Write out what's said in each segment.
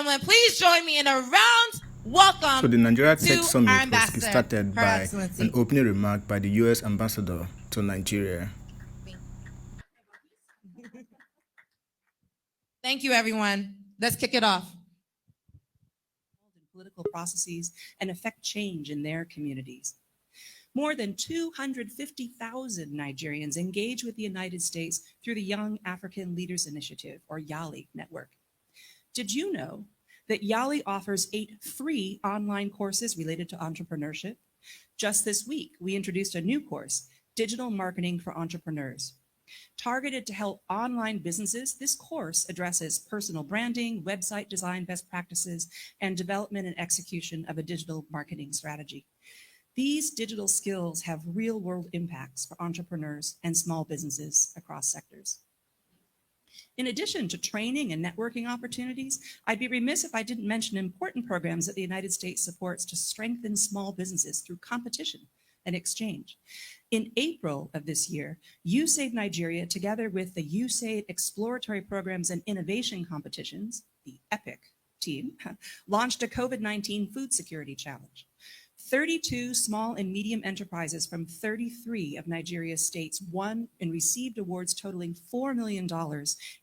gentlemen, please join me in a round welcome. So the Nigeria Tech Summit was started by Excellency. an opening remark by the U.S. ambassador to Nigeria. Thank you, everyone. Let's kick it off. Political processes and affect change in their communities. More than 250,000 Nigerians engage with the United States through the Young African Leaders Initiative, or YALI network. Did you know that YALI offers 8 free online courses related to entrepreneurship? Just this week, we introduced a new course, Digital Marketing for Entrepreneurs. Targeted to help online businesses, this course addresses personal branding, website design best practices, and development and execution of a digital marketing strategy. These digital skills have real-world impacts for entrepreneurs and small businesses across sectors. In addition to training and networking opportunities, I'd be remiss if I didn't mention important programs that the United States supports to strengthen small businesses through competition and exchange. In April of this year, USAID Nigeria, together with the USAID Exploratory Programs and Innovation Competitions, the EPIC team, launched a COVID-19 Food Security Challenge. 32 small and medium enterprises from 33 of Nigeria's states won and received awards totaling $4 million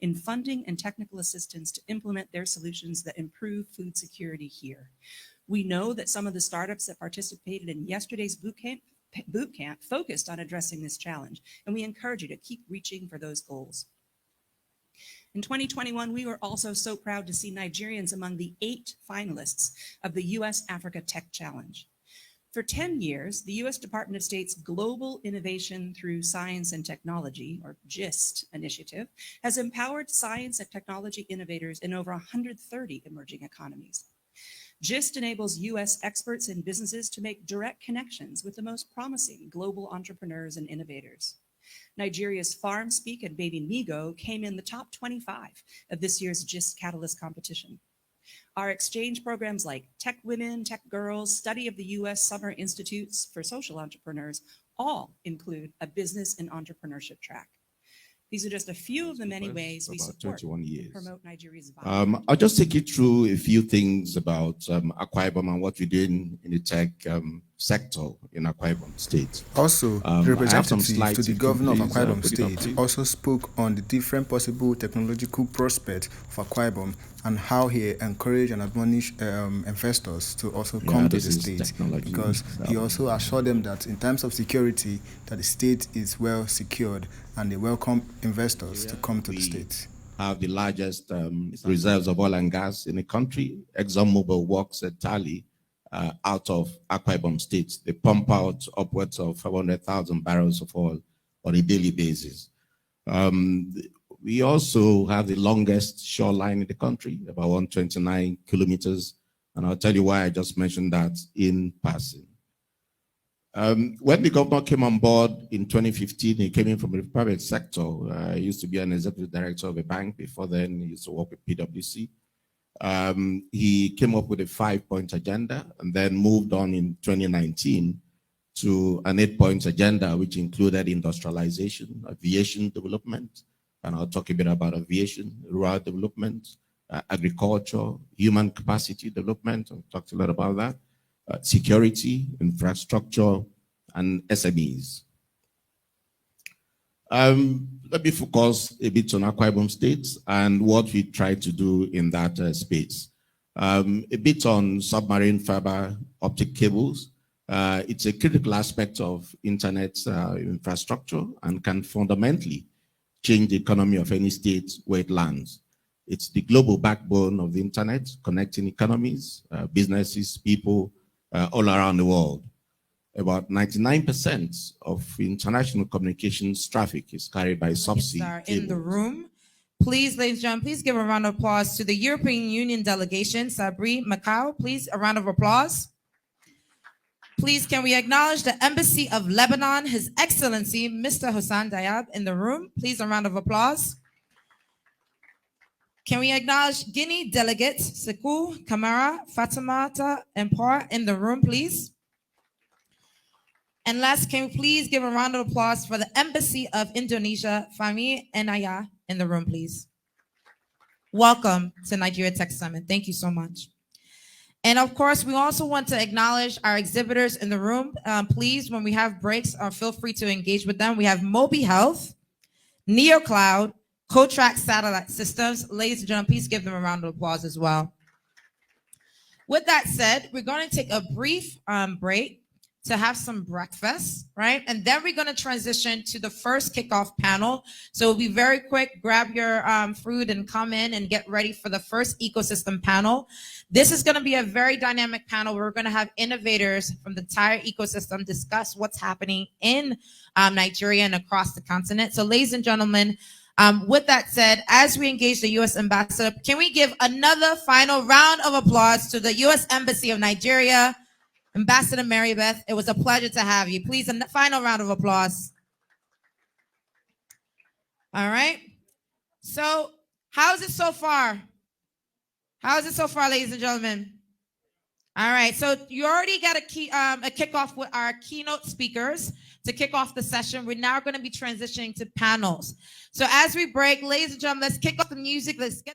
in funding and technical assistance to implement their solutions that improve food security here. We know that some of the startups that participated in yesterday's boot camp focused on addressing this challenge, and we encourage you to keep reaching for those goals. In 2021, we were also so proud to see Nigerians among the 8 finalists of the U.S. Africa Tech Challenge. For 10 years, the U.S. Department of State's Global Innovation Through Science and Technology, or GIST initiative, has empowered science and technology innovators in over 130 emerging economies. GIST enables U.S. experts and businesses to make direct connections with the most promising global entrepreneurs and innovators. Nigeria's Farm Speak and Baby Migo came in the top 25 of this year's GIST Catalyst competition. Our exchange programs like Tech Women, Tech Girls, Study of the U.S. Summer Institutes for Social Entrepreneurs all include a business and entrepreneurship track. These are just a few of the many ways we support and promote Nigeria's vibrant. I'll just take you through a few things about Akwa Ibom and what we're doing in the tech sector in Akwa Ibom State. Also, the representative to the governor of Akwa Ibom State also spoke on the different possible technological prospects for Akwa Ibom and how he encouraged and admonished investors to also come to the state, because he also assured them that in terms of security, that the state is well secured and they welcome investors to come to the state. Have the largest reserves of oil and gas in the country. ExxonMobil works entirely out of Akwa Ibom State. They pump out upwards of 500,000 barrels of oil on a daily basis. We also have the longest shoreline in the country, about 129 kilometers. And I'll tell you why I just mentioned that in passing. When the governor came on board in 2015, he came in from the private sector. He used to be an executive director of a bank. Before then, he used to work with PwC. He came up with a 5-point agenda and then moved on in 2019 to an 8-point agenda, which included industrialization, aviation development, and I'll talk a bit about aviation, rural development, agriculture, human capacity development. I've talked a lot about that, security, infrastructure, and SMEs. Let me focus a bit on Akwa Ibom State and what we try to do in that space. A bit on submarine fiber optic cables. It's a critical aspect of internet infrastructure and can fundamentally change the economy of any state where it lands. It's the global backbone of the internet, connecting economies, businesses, people all around the world. About 99% of international communications traffic is carried by subsea cables. In the room. Please, ladies and gentlemen, please give a round of applause to the European Union delegation, Sabri Macau. Please, a round of applause. Please, can we acknowledge the Embassy of Lebanon, His Excellency, Mr. Hossein Diab, in the room? Please, a round of applause. Can we acknowledge Guinea delegates, Sekou, Kamara, Fatimata, and Par in the room, please? And last, can we please give a round of applause for the Embassy of Indonesia, Fahmi Enaya, in the room, please? Welcome to Nigeria Tech Summit. Thank you so much. And of course, we also want to acknowledge our exhibitors in the room. Please, when we have breaks, feel free to engage with them. We have Mobi Health, NeoCloud, Cotrack Satellite Systems. Ladies and gentlemen, please give them a round of applause as well. With that said, we're going to take a brief break to have some breakfast, right? And then we're going to transition to the first kickoff panel. So it'll be very quick. Grab your food and come in and get ready for the first ecosystem panel. This is going to be a very dynamic panel. We're going to have innovators from the entire ecosystem discuss what's happening in Nigeria and across the continent. So ladies and gentlemen, with that said, as we engage the U.S. ambassador, can we give another final round of applause to the U.S. Embassy of Nigeria, Ambassador Mary Beth? It was a pleasure to have you. Please, a final round of applause. All right. So, how's it so far? How's it so far, ladies and gentlemen? All right. So you already got a kickoff with our keynote speakers to kick off the session. We're now going to be transitioning to panels. So as we break, ladies and gentlemen, let's kick off the music. Let's get.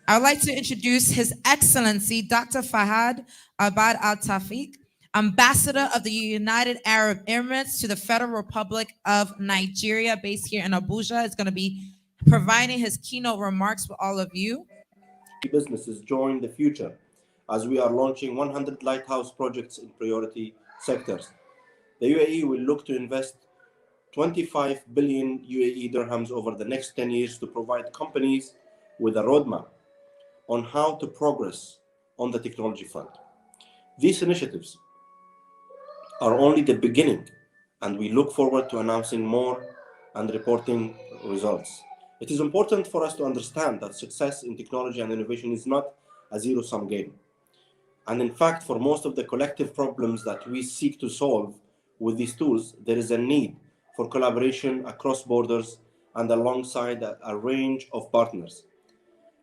I would like to introduce His Excellency, Dr. Fahad Abad Al-Tafiq, Ambassador of the United Arab Emirates to the Federal Republic of Nigeria, based here in Abuja. Is going to be providing his keynote remarks with all of you. Businesses join the future as we are launching 100 lighthouse projects in priority sectors. The UAE will look to invest 25 billion UAE dirhams over the next 10 years to provide companies with a roadmap on how to progress on the technology front. These initiatives are only the beginning, and we look forward to announcing more and reporting results. It is important for us to understand that success in technology and innovation is not a zero-sum game. And in fact, for most of the collective problems that we seek to solve with these tools, there is a need for collaboration across borders and alongside a range of partners.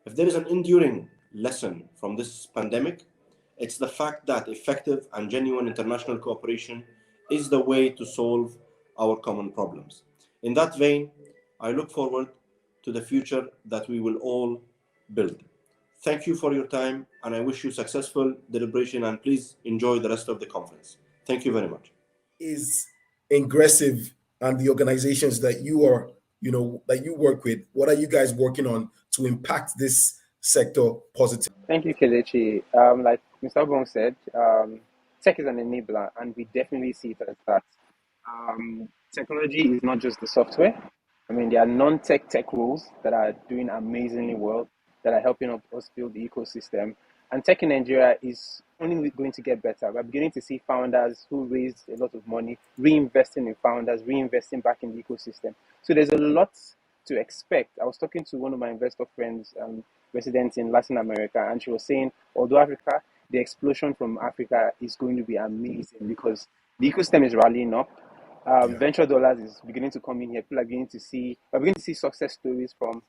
If there is an enduring lesson from this pandemic, it's the fact that effective and genuine international cooperation is the way to solve our common problems. In that vein, I look forward to the future that we will all build. Thank you for your time, and I wish you successful deliberation, and please enjoy the rest of the conference. Thank you very much. Is aggressive, and the organizations that you are, that you work with, what are you guys working on to impact this sector positively? Thank you, Kelechi. Like Mr. Obong said, tech is an enabler, and we definitely see it as that. Technology is not just the software. I mean, there are non-tech tech roles that are doing amazingly well, that are helping us build the ecosystem. And tech in Nigeria is only going to get better. We're beginning to see founders who raised a lot of money, reinvesting in founders, reinvesting back in the ecosystem. So there's a lot to expect. I was talking to one of my investor friends, resident in Latin America, and she was saying, although Africa, the explosion from Africa is going to be amazing because the ecosystem is rallying up. Venture dollars is beginning to come in here. People are beginning to see success stories from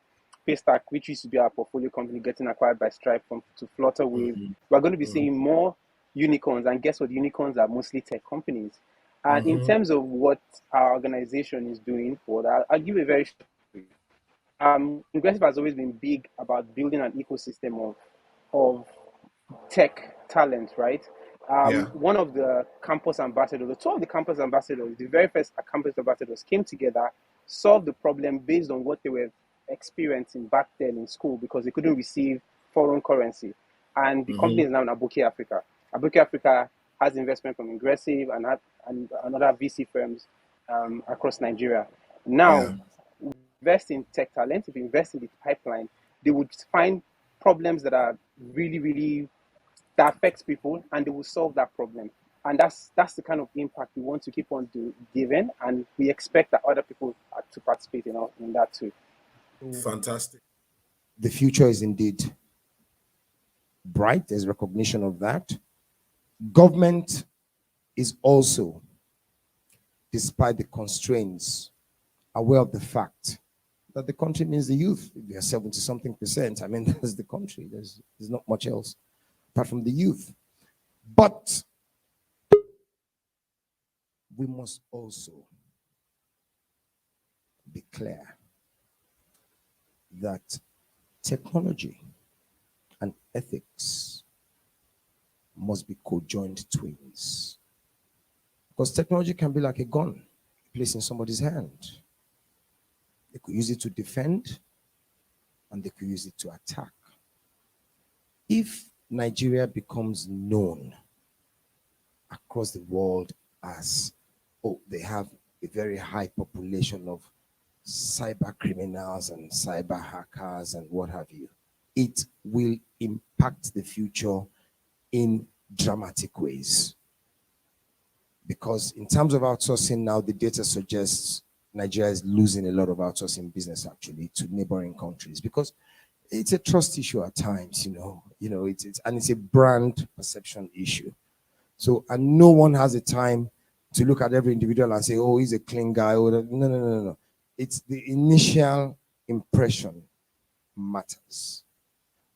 Paystack, which used to be our portfolio company, getting acquired by Stripe to Flutterwave. We're going to be seeing more unicorns, and guess what? Unicorns are mostly tech companies. And in terms of what our organization is doing for that, I'll give you a very short story. Ingressive has always been big about building an ecosystem of tech talent, right? One of the campus ambassadors, the two of the campus ambassadors, the very first campus ambassadors came together, solved the problem based on what they were experiencing back then in school because they couldn't receive foreign currency. And the company is now in Abuja, Africa. Abuja, Africa has investment from Ingressive and other VC firms across Nigeria. Now, invest in tech talent, if you invest in the pipeline, they would find problems that are really, really that affects people, and they will solve that problem. And that's the kind of impact we want to keep on giving, and we expect that other people to participate in that too. Fantastic. The future is indeed bright. There's recognition of that. Government is also, despite the constraints, aware of the fact that the country needs the youth. We are 70-something%. I mean, that's the country. There's not much else apart from the youth. But we must also be clear that technology and ethics must be co-joined twins. Because technology can be like a gun placed in somebody's hand. They could use it to defend, and they could use it to attack. If Nigeria becomes known across the world as, they have a very high population of cyber criminals and cyber hackers and what have you, it will impact the future in dramatic ways. Because in terms of outsourcing now, the data suggests Nigeria is losing a lot of outsourcing business actually to neighboring countries because it's a trust issue at times, it's a brand perception issue. So, and no one has the time to look at every individual and say, oh, he's a clean guy. No. It's the initial impression matters.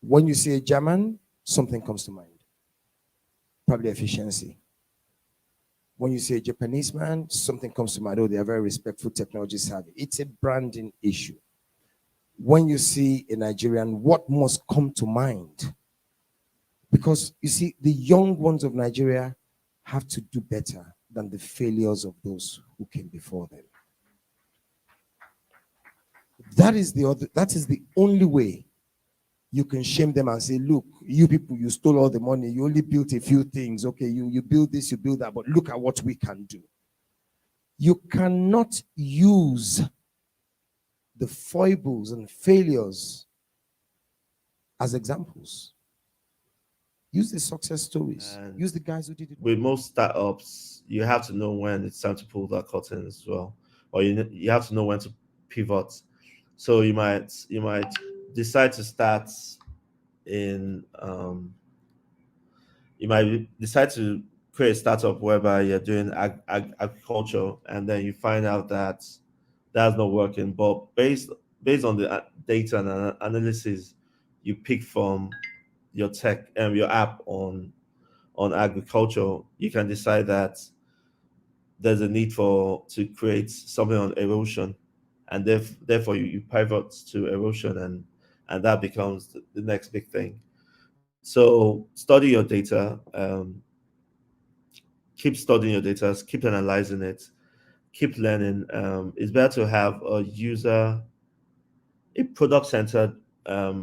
When you say a German, something comes to mind. Probably efficiency. When you say a Japanese man, something comes to mind. Oh, they are very respectful, technology savvy. It's a branding issue. When you see a Nigerian, what must come to mind? Because you see, the young ones of Nigeria have to do better than the failures of those who came before them. That is the only way you can shame them and say, look, you people, you stole all the money. You only built a few things. Okay, you build this, you build that, but look at what we can do. You cannot use the foibles and failures as examples. Use the success stories. And use the guys who did it. With most startups, you have to know when it's time to pull that curtain as well, or you have to know when to pivot. So you might decide to start in you might decide to create a startup whereby you're doing agriculture, and then you find out that that's not working. But based on the data and analysis you pick from your tech and your app on agriculture, you can decide that there's a need to create something on erosion, and therefore you pivot to erosion, and that becomes the next big thing. So study your data, keep studying your data, keep analyzing it, keep learning. It's better to have a product-centered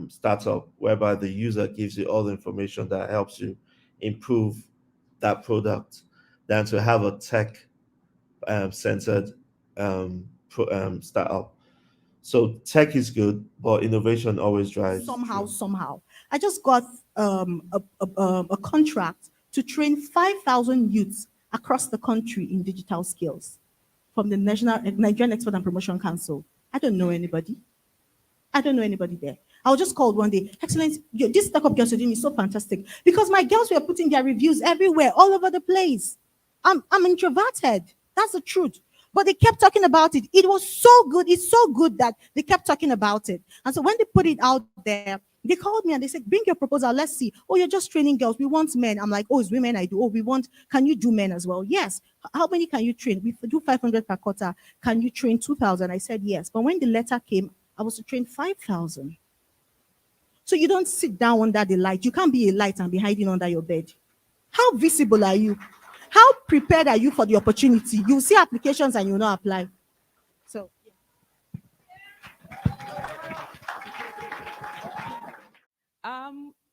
startup whereby the user gives you all the information that helps you improve that product than to have a tech-centered startup. So tech is good, but innovation always drives. Somehow. I just got a contract to train 5,000 youths across the country in digital skills from the Nigerian Export and Promotion Council. I don't know anybody there. I was just called one day, Excellency, this startup girls are doing is so fantastic because my girls were putting their reviews everywhere, all over the place. I'm introverted. That's the truth. But they kept talking about it. It was so good. It's so good that they kept talking about it. And so when they put it out there, they called me and they said, bring your proposal. Let's see. Oh, you're just training girls. We want men. I'm like, oh, it's women I do. Oh, can you do men as well? Yes. How many can you train? We do 500 per quarter. Can you train 2,000? I said, yes. But when the letter came, I was to train 5,000. So you don't sit down under the light. You can't be a light and be hiding under your bed. How visible are you? How prepared are you for the opportunity? You see applications and you not apply. So,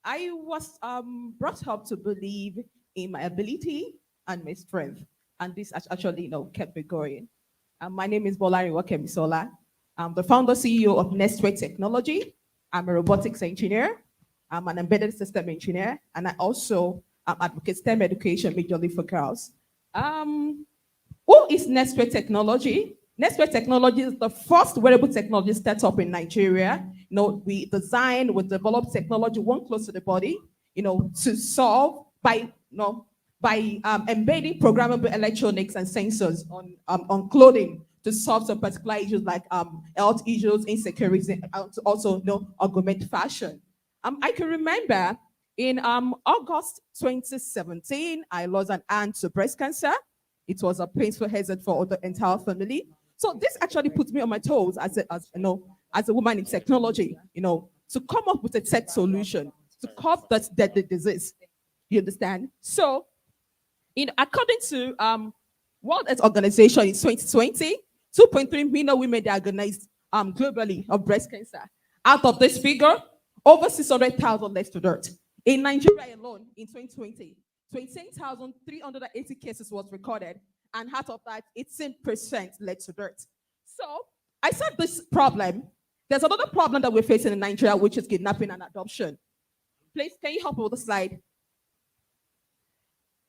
I was brought up to believe in my ability and my strength, and this has actually, kept me going. My name is Bolarinwa Kemisola. I'm the founder CEO of Nextwear Technology. I'm a robotics engineer. I'm an embedded system engineer, and I also advocate STEM education majorly for girls. Who is Nextwear Technology? Nextwear Technology is the first wearable technology startup in Nigeria. We design, we develop technology one close to the body, to solve by embedding programmable electronics and sensors on clothing to solve some particular issues like health issues, insecurity, and to also augment fashion. I can remember in August 2017, I lost an aunt to breast cancer. It was a painful hazard for the entire family. So this actually puts me on my toes as a woman in technology, to come up with a tech solution to curb that deadly disease. You understand? So, according to World Health Organization in 2020, 2.3 million women diagnosed globally of breast cancer. Out of this figure, over 600,000 left to dirt. In Nigeria alone, in 2020, 28,380 cases was recorded, and out of that, 18% led to dirt. So I said this problem. There's another problem that we're facing in Nigeria, which is kidnapping and adoption. Please, can you help me with the slide?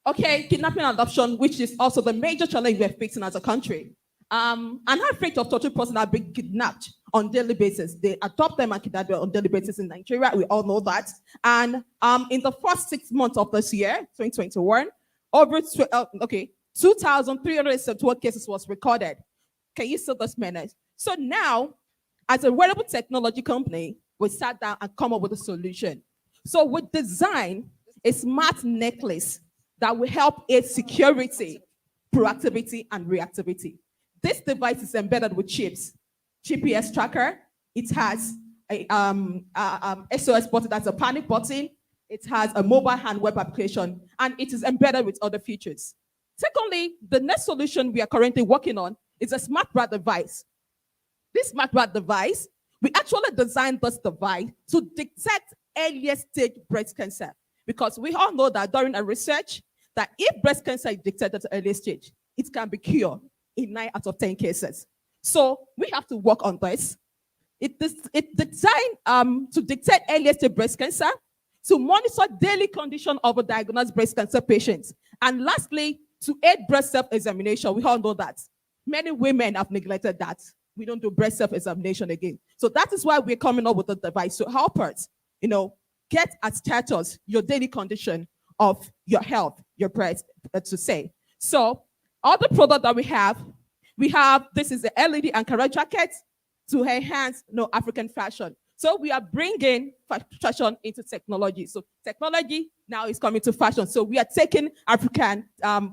Okay, kidnapping and adoption, which is also the major challenge we're facing as a country. An rate of tortured persons are being kidnapped on daily basis. They adopt them and kidnap them on daily basis in Nigeria. We all know that. And in the first 6 months of this year, 2021, over 2,371 cases was recorded. Can you see this minute? So now, as a wearable technology company, we sat down and come up with a solution. So we designed a smart necklace that will help aid security, proactivity, and reactivity. This device is embedded with chips, GPS tracker. It has a SOS button, that's a panic button. It has a mobile and web application, and it is embedded with other features. Secondly, the next solution we are currently working on is a smart bra device. This smart bra device, we actually designed this device to detect earlier stage breast cancer, because we all know that during a research that if breast cancer is detected at an early stage, it can be cured in 9 out of 10 cases. So we have to work on this. It's designed to detect early stage breast cancer, to monitor daily condition of a diagnosed breast cancer patients, and lastly, to aid breast self-examination. We all know that many women have neglected that. We don't do breast self-examination again. So that is why we're coming up with a device to help us, get at status your daily condition of your health, your breast, to say. So other product that we have, this is the LED Ankara jacket to enhance African fashion. So we are bringing fashion into technology. So technology now is coming to fashion. So we are taking African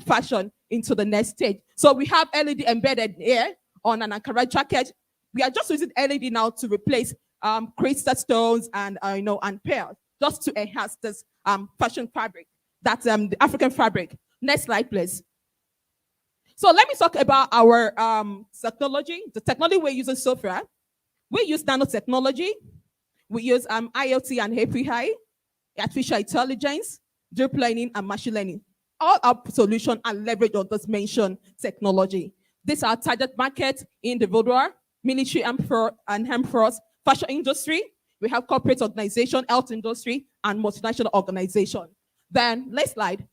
fashion into the next stage. So we have LED embedded here on an Ankara jacket. We are just using LED now to replace crystal stones and and pearls, just to enhance this fashion fabric. That's the African fabric. Next slide, please. So let me talk about our technology. The technology we're using so far. We use nanotechnology. We use IoT and API, artificial intelligence, deep learning, and machine learning. All our solutions are leveraged on this mentioned technology. These are target markets: individual, military and armed force, fashion industry. We have corporate organization, health industry, and multinational organization. Then, next slide.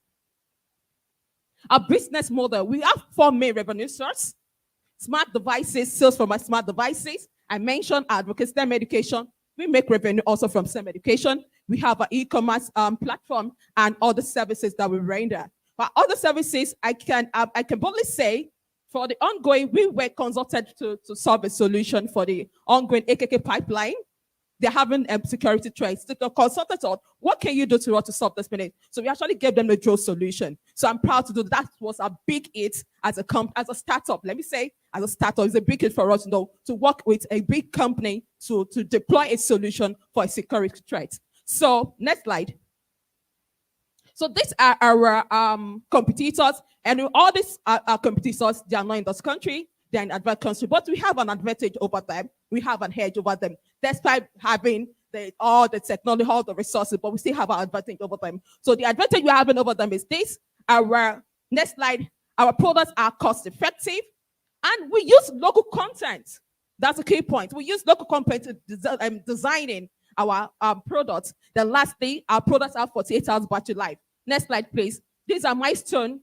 Our business model, we have 4 main revenue sources: smart devices, sales from our smart devices. I mentioned advocacy, STEM education. We make revenue also from STEM education. We have an e-commerce platform and other services that we render. But other services, I can boldly say For the ongoing, we were consulted to solve a solution for the ongoing AKK pipeline. They're having security threats. The consultants thought, what can you do to solve this minute? So we actually gave them a dual solution. So I'm proud to do that. Was a big hit as a startup. Let me say, as a startup, it's a big hit for us, to work with a big company to deploy a solution for a security threat. So next slide. So these are our competitors, and all these are competitors. They are not in this country. They're in advanced country, but we have an advantage over them. We have an edge over them. Despite having all the technology, all the resources, but we still have an advantage over them. So the advantage we're having over them is this. Our next slide, our products are cost effective, and we use local content. That's a key point. We use local content to designing our products. Then lastly, our products have 48 hours battery life. Next slide, please. These are milestone.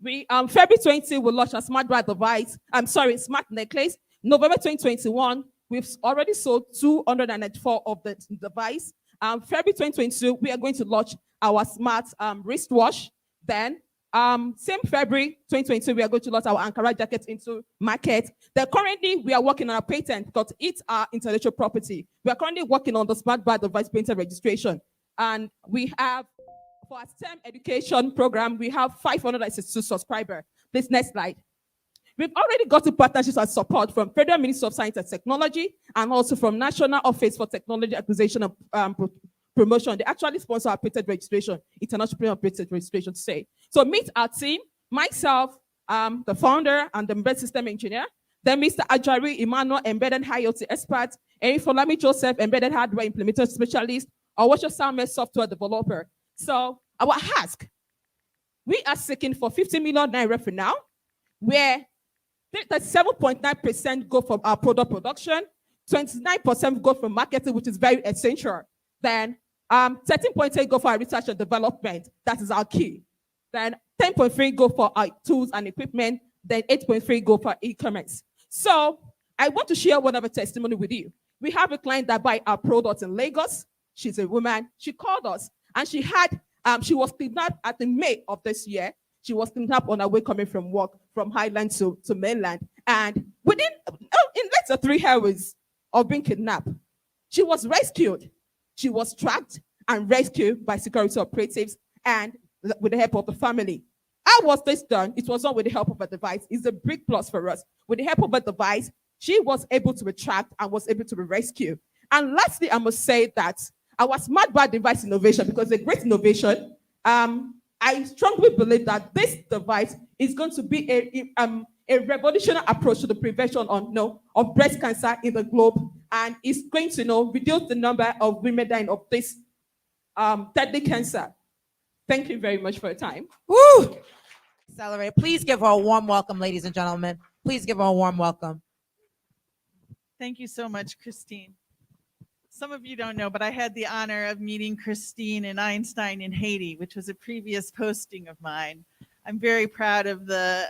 We February 20, we launched a smart bra device. Smart necklace. November 2021, we've already sold 294 of the device. February 2022, we are going to launch our smart wristwatch. Then, same February 2022, we are going to launch our Ankara jacket into market. Then currently, we are working on a patent because it's our intellectual property. We are currently working on the smart bra device patent registration. And we have, for our STEM education program, we have 562 subscribers. Please, next slide. We've already got partnerships and support from Federal Ministry of Science and Technology and also from National Office for Technology Acquisition and Promotion. They actually sponsor our patent registration, international patent registration today. So meet our team, myself, the founder and the embedded system engineer, then Mr. Ajari Emmanuel, embedded IoT expert, and Folami Joseph, embedded hardware implementation specialist, or Watcher Salme software developer. So our ask, we are seeking for 50 million naira for now, where 7.9% go from our product production, 29% go from marketing, which is very essential. Then 13.8 go for our research and development. That is our key. Then 10.3 go for our tools and equipment. Then 8.3 go for e-commerce. So I want to share one of a testimony with you. We have a client that buy our products in Lagos. She's a woman. She called us and she was kidnapped at the May of this year. She was kidnapped on her way coming from work from Highland to mainland. And in less than 3 hours of being kidnapped, she was rescued. She was tracked and rescued by security operatives and with the help of the family. How was this done? It was done with the help of a device. It's a big plus for us. With the help of a device, she was able to be tracked and was able to be rescued. And lastly, I must say that our smart bar device innovation, because it's a great innovation, I strongly believe that this device is going to be a revolutionary approach to the prevention of breast cancer in the globe, and it's going to reduce the number of women dying of this deadly cancer. Thank you very much for your time. Woo! Accelerate. Please give her a warm welcome, ladies and gentlemen. Please give her a warm welcome. Thank you so much, Christine. Some of you don't know, but I had the honor of meeting Christine and Einstein in Haiti, which was a previous posting of mine. I'm very proud of the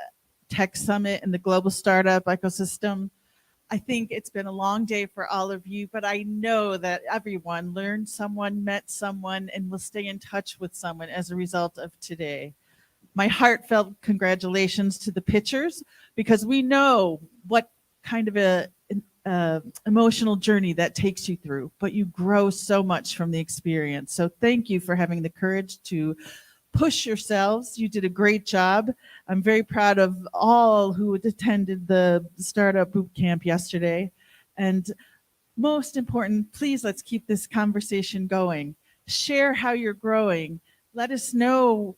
Tech Summit and the global startup ecosystem. I think it's been a long day for all of you, but I know that everyone learned someone, met someone, and will stay in touch with someone as a result of today. My heartfelt congratulations to the pitchers, because we know what kind of a emotional journey that takes you through, but you grow so much from the experience. So thank you for having the courage to push yourselves. You did a great job. I'm very proud of all who attended the startup boot camp yesterday. And most important, please, let's keep this conversation going. Share how you're growing. Let us know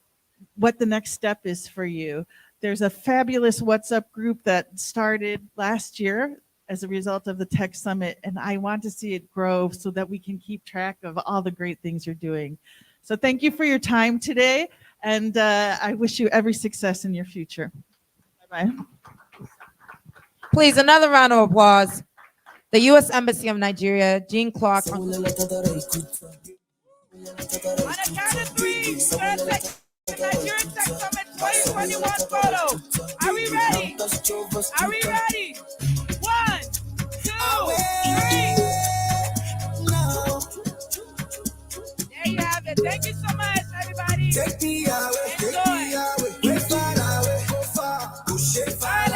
what the next step is for you. There's a fabulous WhatsApp group that started last year as a result of the Tech Summit, and I want to see it grow so that we can keep track of all the great things you're doing. So thank you for your time today, and I wish you every success in your future. Bye-bye. Please, another round of applause. The U.S. Embassy of Nigeria, Jean Clark. On a count of three, Nigerian Tech Summit 2021 photo. Are we ready? Are we ready? 1, 2, 3. There you have it. Thank you so much, everybody. Take me away, enjoy. Take me away, far away, go far, push it far.